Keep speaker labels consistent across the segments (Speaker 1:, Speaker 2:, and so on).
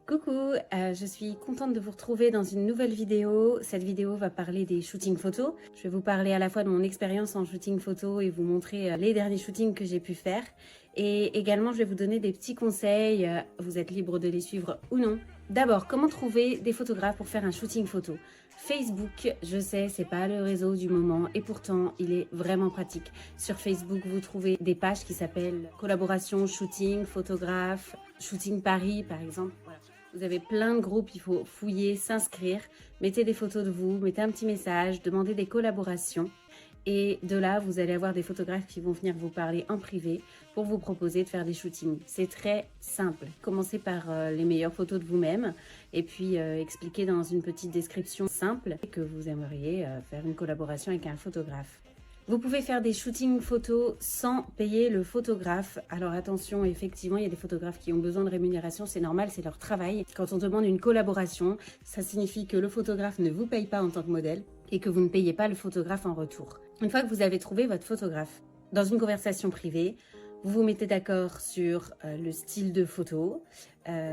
Speaker 1: Coucou, je suis contente de vous retrouver dans une nouvelle vidéo. Cette vidéo va parler des shootings photos. Je vais vous parler à la fois de mon expérience en shooting photo et vous montrer les derniers shootings que j'ai pu faire. Et également, je vais vous donner des petits conseils. Vous êtes libre de les suivre ou non. D'abord, comment trouver des photographes pour faire un shooting photo? Facebook, je sais, c'est pas le réseau du moment et pourtant, il est vraiment pratique. Sur Facebook, vous trouvez des pages qui s'appellent collaboration, shooting, photographe, shooting Paris par exemple. Voilà. Vous avez plein de groupes, il faut fouiller, s'inscrire, mettez des photos de vous, mettez un petit message, demandez des collaborations. Et de là, vous allez avoir des photographes qui vont venir vous parler en privé pour vous proposer de faire des shootings. C'est très simple. Commencez par les meilleures photos de vous-même et puis expliquez dans une petite description simple que vous aimeriez faire une collaboration avec un photographe. Vous pouvez faire des shootings photos sans payer le photographe. Alors attention, effectivement, il y a des photographes qui ont besoin de rémunération, c'est normal, c'est leur travail. Quand on demande une collaboration, ça signifie que le photographe ne vous paye pas en tant que modèle et que vous ne payez pas le photographe en retour. Une fois que vous avez trouvé votre photographe, dans une conversation privée, vous vous mettez d'accord sur le style de photo,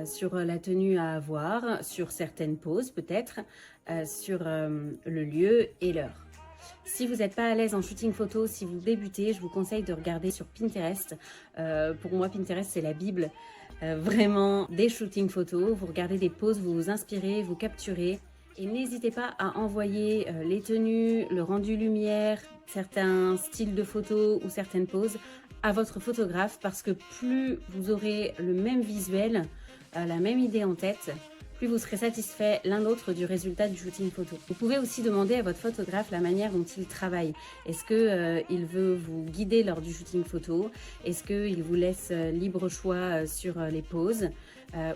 Speaker 1: sur la tenue à avoir, sur certaines poses peut-être, sur le lieu et l'heure. Si vous n'êtes pas à l'aise en shooting photo, si vous débutez, je vous conseille de regarder sur Pinterest. Pour moi, Pinterest, c'est la Bible vraiment des shootings photos. Vous regardez des poses, vous vous inspirez, vous capturez. Et n'hésitez pas à envoyer les tenues, le rendu lumière, certains styles de photos ou certaines poses à votre photographe parce que plus vous aurez le même visuel, la même idée en tête, plus vous serez satisfait l'un l'autre du résultat du shooting photo. Vous pouvez aussi demander à votre photographe la manière dont il travaille. Est-ce qu'il veut vous guider lors du shooting photo? Est-ce qu'il vous laisse libre choix sur les poses?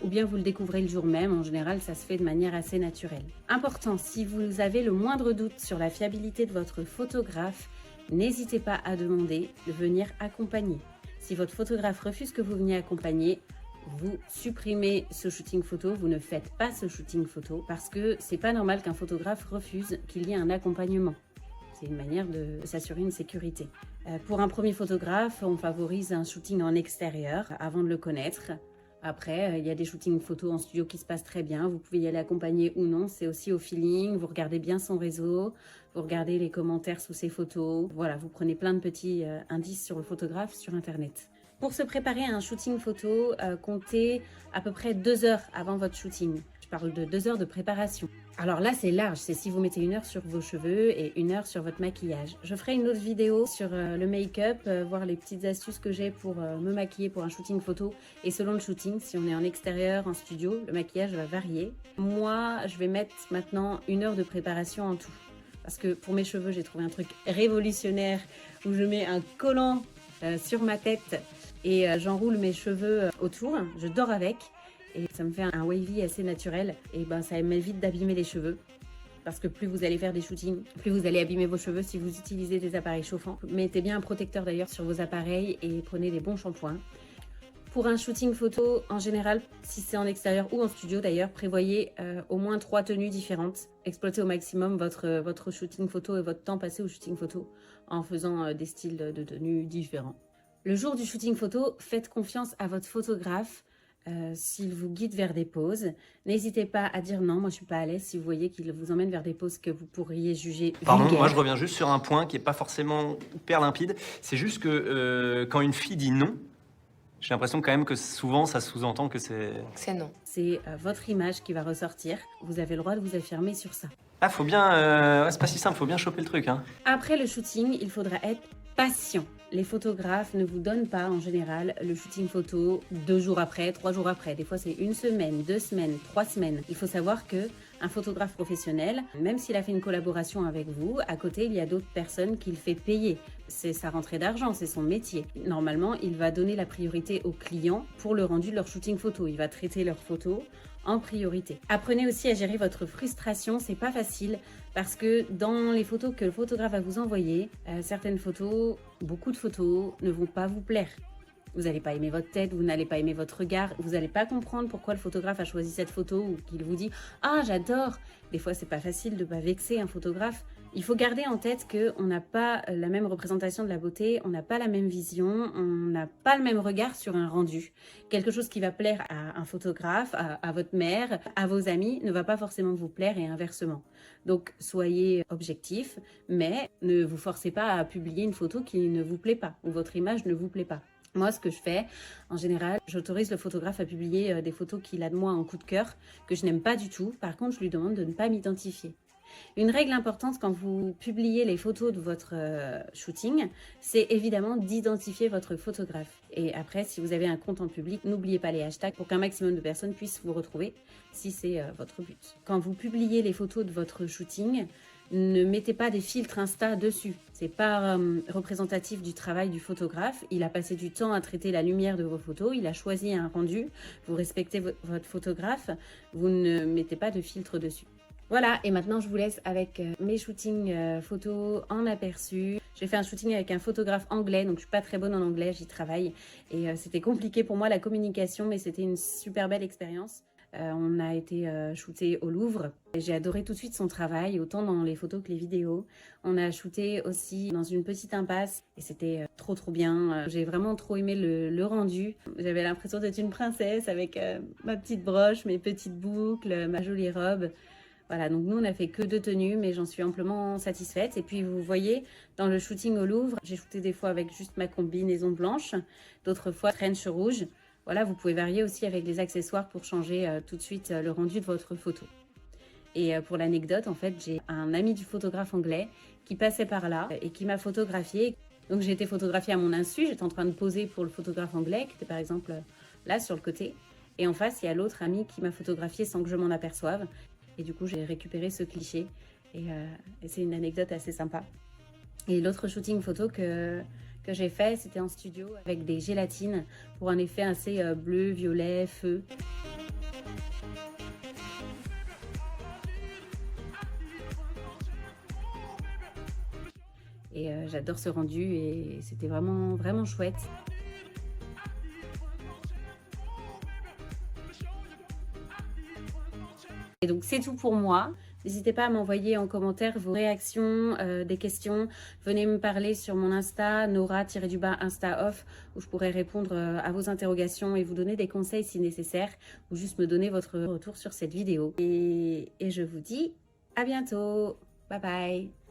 Speaker 1: Ou bien vous le découvrez le jour même. En général, ça se fait de manière assez naturelle. Important, si vous avez le moindre doute sur la fiabilité de votre photographe, n'hésitez pas à demander de venir accompagner. Si votre photographe refuse que vous veniez accompagner, vous supprimez ce shooting photo, vous ne faites pas ce shooting photo parce que c'est pas normal qu'un photographe refuse qu'il y ait un accompagnement. C'est une manière de s'assurer une sécurité. Pour un premier photographe, on favorise un shooting en extérieur avant de le connaître. Après, il y a des shootings photos en studio qui se passent très bien. Vous pouvez y aller accompagner ou non. C'est aussi au feeling. Vous regardez bien son réseau. Vous regardez les commentaires sous ses photos. Voilà, vous prenez plein de petits indices sur le photographe sur Internet. Pour se préparer à un shooting photo, comptez à peu près 2 heures avant votre shooting. Je parle de 2 heures de préparation. Alors là, c'est large, c'est si vous mettez 1 heure sur vos cheveux et 1 heure sur votre maquillage. Je ferai une autre vidéo sur le make-up, voir les petites astuces que j'ai pour me maquiller pour un shooting photo. Et selon le shooting, si on est en extérieur, en studio, le maquillage va varier. Moi, je vais mettre maintenant 1 heure de préparation en tout. Parce que pour mes cheveux, j'ai trouvé un truc révolutionnaire où je mets un collant sur ma tête et j'enroule mes cheveux autour, je dors avec et ça me fait un wavy assez naturel et ben ça m'évite d'abîmer les cheveux parce que plus vous allez faire des shootings, plus vous allez abîmer vos cheveux si vous utilisez des appareils chauffants. Mettez bien un protecteur d'ailleurs sur vos appareils et prenez les bons shampoings. Pour un shooting photo, en général, si c'est en extérieur ou en studio d'ailleurs, prévoyez au moins 3 tenues différentes. Exploitez au maximum votre shooting photo et votre temps passé au shooting photo en faisant des styles de tenues différents. Le jour du shooting photo, faites confiance à votre photographe s'il vous guide vers des poses. N'hésitez pas à dire non, moi je suis pas à l'aise si vous voyez qu'il vous emmène vers des poses que vous pourriez juger
Speaker 2: Pardon,
Speaker 1: vulgaires.
Speaker 2: moi je reviens juste sur un point qui n'est pas forcément hyper limpide. C'est juste que quand une fille dit non, j'ai l'impression quand même que souvent ça sous-entend que c'est...
Speaker 3: C'est non.
Speaker 1: C'est votre image qui va ressortir. Vous avez le droit de vous affirmer sur ça.
Speaker 2: Ah, faut bien... ouais, c'est pas si simple, faut bien choper le truc, hein.
Speaker 1: Après le shooting, il faudra être patient. Les photographes ne vous donnent pas en général le shooting photo 2 jours après, 3 jours après. Des fois, c'est 1 semaine, 2 semaines, 3 semaines. Il faut savoir que un photographe professionnel, même s'il a fait une collaboration avec vous, à côté, il y a d'autres personnes qu'il fait payer. C'est sa rentrée d'argent, c'est son métier. Normalement, il va donner la priorité aux clients pour le rendu de leur shooting photo. Il va traiter leurs photos en priorité. Apprenez aussi à gérer votre frustration, c'est pas facile parce que dans les photos que le photographe va vous envoyer, certaines photos, beaucoup de photos ne vont pas vous plaire. Vous n'allez pas aimer votre tête, vous n'allez pas aimer votre regard, vous n'allez pas comprendre pourquoi le photographe a choisi cette photo ou qu'il vous dit « Ah, j'adore !» Des fois, c'est pas facile de pas vexer un photographe. Il faut garder en tête qu'on n'a pas la même représentation de la beauté, on n'a pas la même vision, on n'a pas le même regard sur un rendu. Quelque chose qui va plaire à un photographe, à votre mère, à vos amis, ne va pas forcément vous plaire et inversement. Donc soyez objectif, mais ne vous forcez pas à publier une photo qui ne vous plaît pas ou votre image ne vous plaît pas. Moi, ce que je fais, en général, j'autorise le photographe à publier des photos qu'il a de moi en coup de cœur, que je n'aime pas du tout. Par contre, je lui demande de ne pas m'identifier. Une règle importante quand vous publiez les photos de votre shooting, c'est évidemment d'identifier votre photographe. Et après, si vous avez un compte en public, n'oubliez pas les hashtags pour qu'un maximum de personnes puissent vous retrouver si c'est votre but. Quand vous publiez les photos de votre shooting, ne mettez pas des filtres Insta dessus. C'est pas représentatif du travail du photographe. Il a passé du temps à traiter la lumière de vos photos. Il a choisi un rendu. Vous respectez votre photographe. Vous ne mettez pas de filtre dessus. Voilà, et maintenant je vous laisse avec mes shootings photos en aperçu. J'ai fait un shooting avec un photographe anglais, donc je suis pas très bonne en anglais, j'y travaille. Et c'était compliqué pour moi la communication, mais c'était une super belle expérience. On a été shooté au Louvre. J'ai adoré tout de suite son travail, autant dans les photos que les vidéos. On a shooté aussi dans une petite impasse et c'était trop bien. J'ai vraiment trop aimé le rendu. J'avais l'impression d'être une princesse avec ma petite broche, mes petites boucles, ma jolie robe. Voilà, donc nous on a fait que 2 tenues, mais j'en suis amplement satisfaite. Et puis vous voyez, dans le shooting au Louvre, j'ai shooté des fois avec juste ma combinaison blanche, d'autres fois trench rouge. Voilà, vous pouvez varier aussi avec les accessoires pour changer tout de suite le rendu de votre photo. Et pour l'anecdote, en fait, j'ai un ami du photographe anglais qui passait par là et qui m'a photographiée. Donc j'ai été photographiée à mon insu, j'étais en train de poser pour le photographe anglais, qui était par exemple là sur le côté. Et en face, il y a l'autre ami qui m'a photographiée sans que je m'en aperçoive. Et du coup, j'ai récupéré ce cliché. Et c'est une anecdote assez sympa. Et l'autre shooting photo que j'ai fait, c'était en studio avec des gélatines pour un effet assez bleu, violet, feu. Et j'adore ce rendu et c'était vraiment chouette. Et donc c'est tout pour moi. N'hésitez pas à m'envoyer en commentaire vos réactions, des questions. Venez me parler sur mon Insta, Nora-Insta-Off, où je pourrai répondre à vos interrogations et vous donner des conseils si nécessaire, ou juste me donner votre retour sur cette vidéo. Et je vous dis à bientôt. Bye bye.